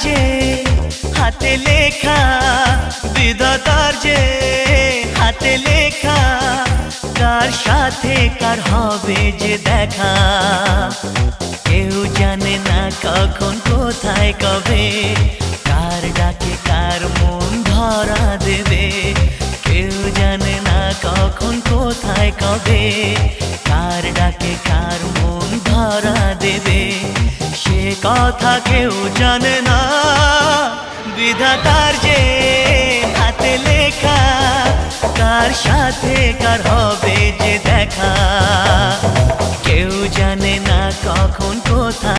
যে হাতে লেখা, বিধাতার যে হাতে লেখা, কার সাথে কার হবে যে দেখা। কেউ জানে না কখন কোথায় কবে, কার ডাকে কার মন ধরা দেবে। কেউ জানে না কখন কোথায় কবে, কার ডাকে কার মন ধরা দেবে। সে কথা কেউ জানে না, বিধাতার যে হাতে লেখা, কার সাথে কার হবে যে দেখা। কেউ জানে না কখন কোথায়